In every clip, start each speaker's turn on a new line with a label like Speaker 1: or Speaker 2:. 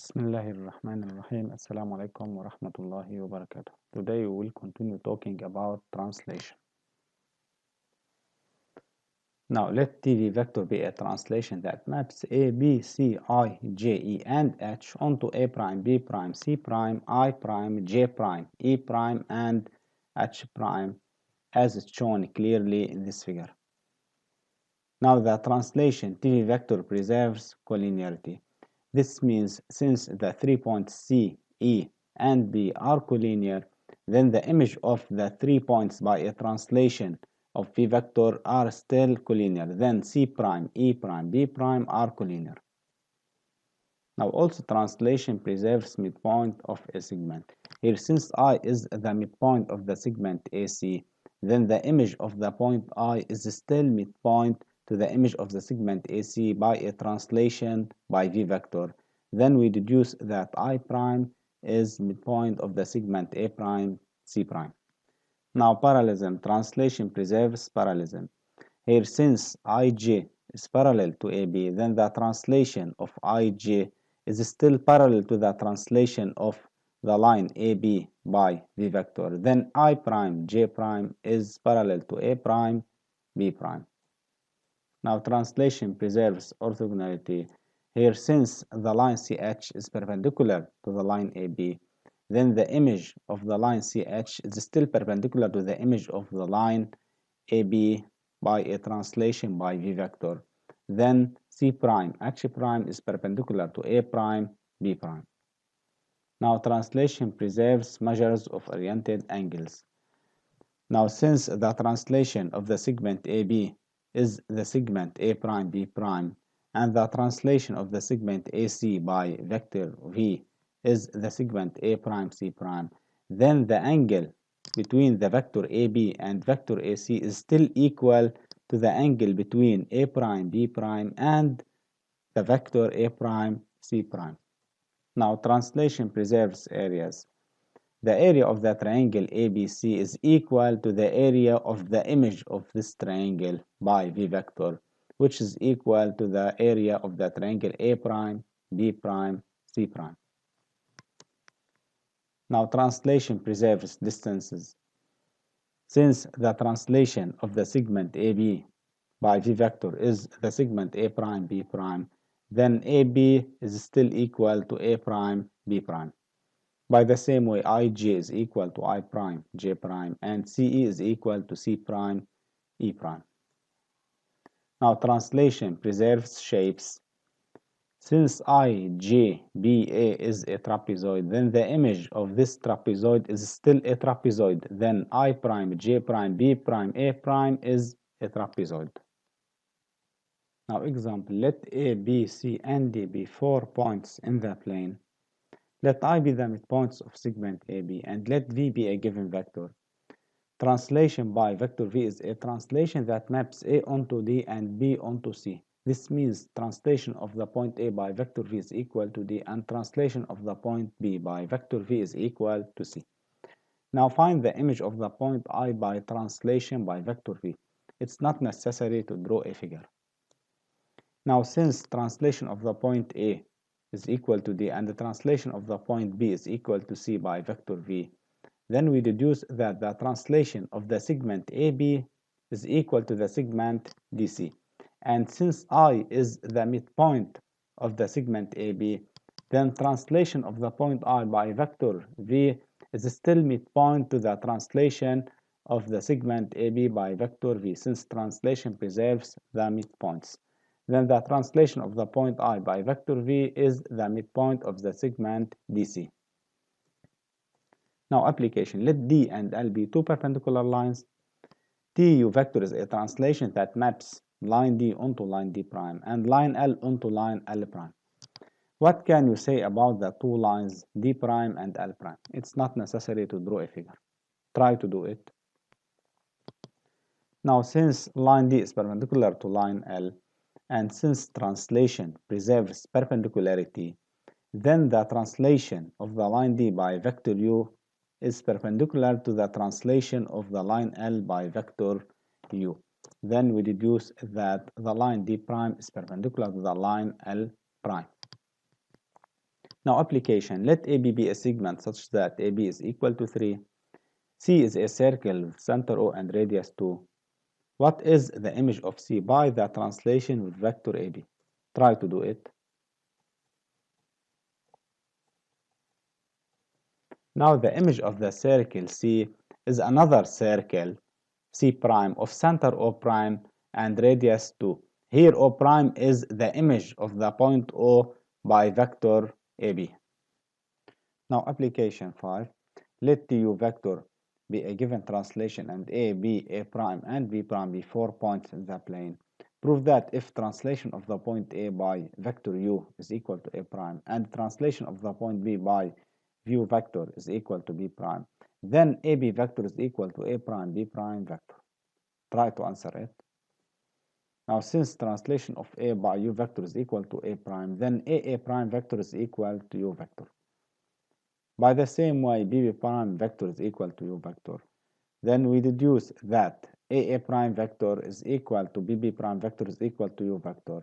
Speaker 1: Bismillahirrahmanirrahim. Assalamu alaikum wa rahmatullahi wa barakatuh. Today we will continue talking about translation. Now let TV vector be a translation that maps A, B, C, I, J, E, and H onto A prime, B prime, C prime, I prime, J prime, E prime, and H prime as it's shown clearly in this figure. Now the translation TV vector preserves collinearity. This means since the 3 points C, E, and B are collinear, then the image of the 3 points by a translation of V vector are still collinear. Then C prime, E prime, B prime are collinear. Now also translation preserves midpoint of a segment. Here since I is the midpoint of the segment AC, then the image of the point I is still midpoint to the image of the segment AC by a translation by V vector. Then we deduce that I prime is midpoint of the segment A prime, C prime. Now parallelism. Translation preserves parallelism. Here since IJ is parallel to AB, then the translation of IJ is still parallel to the translation of the line AB by V vector. Then I prime, J prime is parallel to A prime, B prime. Now translation preserves orthogonality. Here since the line CH is perpendicular to the line AB, then the image of the line CH is still perpendicular to the image of the line AB by a translation by V vector. Then C prime, H prime is perpendicular to A prime, B prime. Now translation preserves measures of oriented angles. Now since the translation of the segment AB is the segment A prime, B prime, and the translation of the segment AC by vector V is the segment A prime, C prime, then the angle between the vector AB and vector AC is still equal to the angle between A prime, B prime, and the vector A prime, C prime. Now translation preserves areas. The area of the triangle ABC is equal to the area of the image of this triangle by V vector, which is equal to the area of the triangle A prime, B prime, C prime. Now translation preserves distances. Since the translation of the segment AB by V vector is the segment A prime, B prime, then AB is still equal to A prime, B prime. By the same way, IJ is equal to I prime, J prime, and CE is equal to C prime, E prime. Now translation preserves shapes. Since IJBA is a trapezoid, then the image of this trapezoid is still a trapezoid. Then I prime, J prime, B prime, A prime is a trapezoid. Now example, let A, B, C, and D be 4 points in the plane. Let I be the midpoints of segment AB, and let V be a given vector. Translation by vector V is a translation that maps A onto D and B onto C. This means translation of the point A by vector V is equal to D, and translation of the point B by vector V is equal to C. Now find the image of the point I by translation by vector V. It's not necessary to draw a figure. Now since translation of the point A is equal to D and the translation of the point B is equal to C by vector V, then we deduce that the translation of the segment AB is equal to the segment DC. And since I is the midpoint of the segment AB, then translation of the point I by vector V is still midpoint to the translation of the segment AB by vector V, since translation preserves the midpoints. Then the translation of the point I by vector V is the midpoint of the segment DC. Now application. Let D and L be two perpendicular lines. TU vector is a translation that maps line D onto line D prime and line L onto line L prime. What can you say about the two lines D prime and L prime? It's not necessary to draw a figure. Try to do it. Now since line D is perpendicular to line L, and since translation preserves perpendicularity, then the translation of the line D by vector U is perpendicular to the translation of the line L by vector U. Then we deduce that the line D prime is perpendicular to the line L prime. Now application, let AB be a segment such that AB is equal to 3. C is a circle with center O and radius 2. What is the image of C by the translation with vector AB? Try to do it. Now the image of the circle C is another circle C prime of center O prime and radius 2. Here O prime is the image of the point O by vector AB. Now application 5. Let TU vector be a given translation and A, B, A prime and B prime be 4 points in the plane. Prove that if translation of the point A by vector U is equal to A prime and translation of the point B by view vector is equal to B prime, then AB vector is equal to A prime B prime vector. Try to answer it. Now since translation of A by U vector is equal to A prime, then A prime vector is equal to U vector. By the same way, BB prime vector is equal to U vector. Then we deduce that A prime vector is equal to BB prime vector is equal to U vector.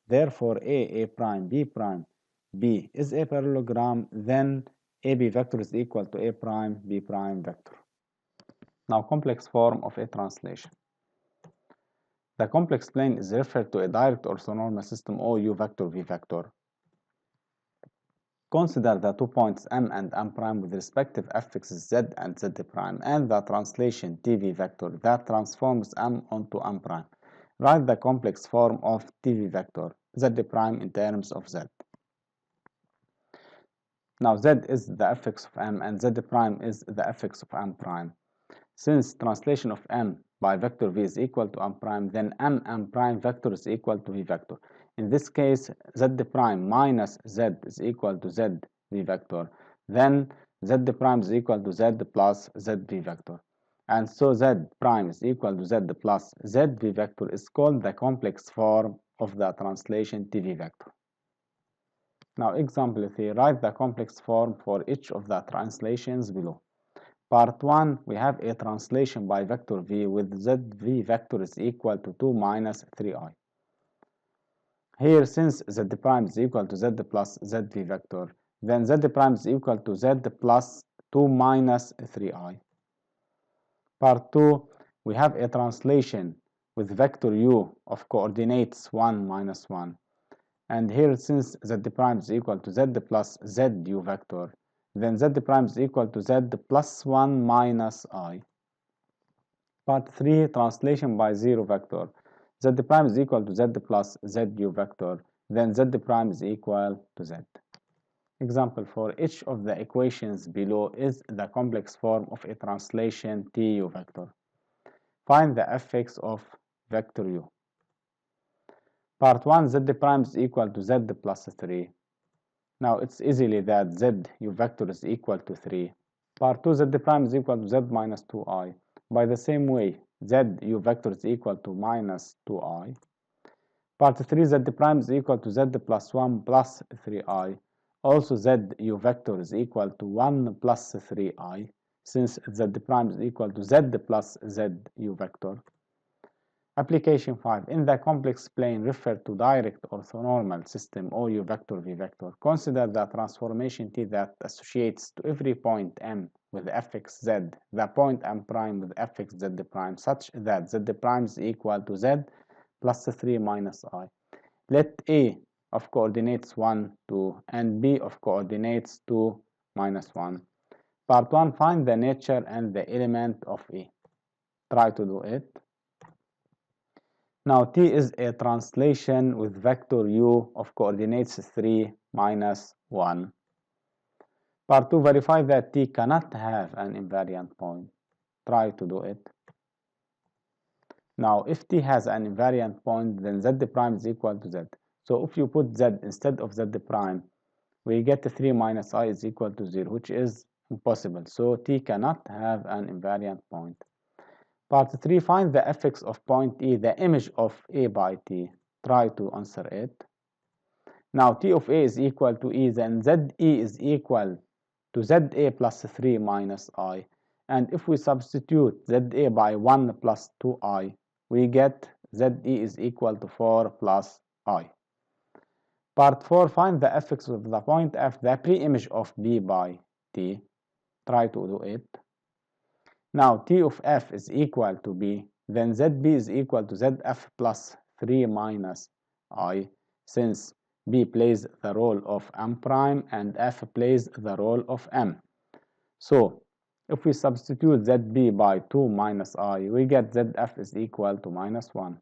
Speaker 1: Therefore, A prime B is a parallelogram, then AB vector is equal to A prime B prime vector. Now, complex form of a translation. The complex plane is referred to a direct orthonormal system OU vector V vector. Consider the 2 points M and M prime with respective affixes Z and Z prime and the translation TV vector that transforms M onto M prime. Write the complex form of TV vector Z prime in terms of Z. Now Z is the affix of M and Z prime is the affix of M prime. Since translation of M by vector V is equal to M prime, then M prime vector is equal to V vector. In this case, Z prime minus Z is equal to Z V vector. Then Z prime is equal to Z plus Z V vector. And so Z prime is equal to Z plus Z V vector is called the complex form of the translation TV vector. Now example 3, write the complex form for each of the translations below. Part 1, we have a translation by vector V with ZV vector is equal to 2 minus 3i. Here, since Z prime is equal to Z plus ZV vector, then Z prime is equal to Z plus 2 minus 3i. Part 2, we have a translation with vector U of coordinates 1 minus 1. And here, since Z prime is equal to Z plus ZU vector, then Z prime is equal to Z plus 1 minus I. Part 3, translation by zero vector. Z prime is equal to Z plus ZU vector, then Z prime is equal to Z. Example 4, each of the equations below is the complex form of a translation TU vector. Find the affix of vector U. Part 1, Z prime is equal to Z plus 3. Now it's easily that ZU vector is equal to 3. Part 2, Z prime is equal to Z minus 2i. By the same way, ZU vector is equal to minus 2i. Part 3, Z prime is equal to Z plus 1 plus 3i. Also, ZU vector is equal to 1 plus 3i, since Z prime is equal to Z plus ZU vector. Application 5. In the complex plane referred to direct orthonormal system OU vector V vector, consider the transformation T that associates to every point M with the affix Z, the point M prime with affix Z prime, such that Z prime is equal to Z plus 3 minus I. Let A of coordinates 1, 2, and B of coordinates 2, minus 1. Part 1, find the nature and the element of A. Try to do it. Now T is a translation with vector U of coordinates 3, minus 1. Part 2, verify that T cannot have an invariant point. Try to do it. Now if T has an invariant point, then Z prime is equal to Z. So if you put Z instead of Z prime, we get 3 minus I is equal to 0, which is impossible. So T cannot have an invariant point. Part 3, find the affix of point E, the image of A by T. Try to answer it. Now T of A is equal to E, then ZE is equal to ZA plus 3 minus I. And if we substitute ZA by 1 plus 2I, we get ZE is equal to 4 plus I. Part 4, find the fx of the point f, the pre-image of b by t. Try to do it. Now t of f is equal to b, then zb is equal to zf plus 3 minus I, since b plays the role of m prime and f plays the role of m. So if we substitute zb by 2 minus I, we get zf is equal to minus 1.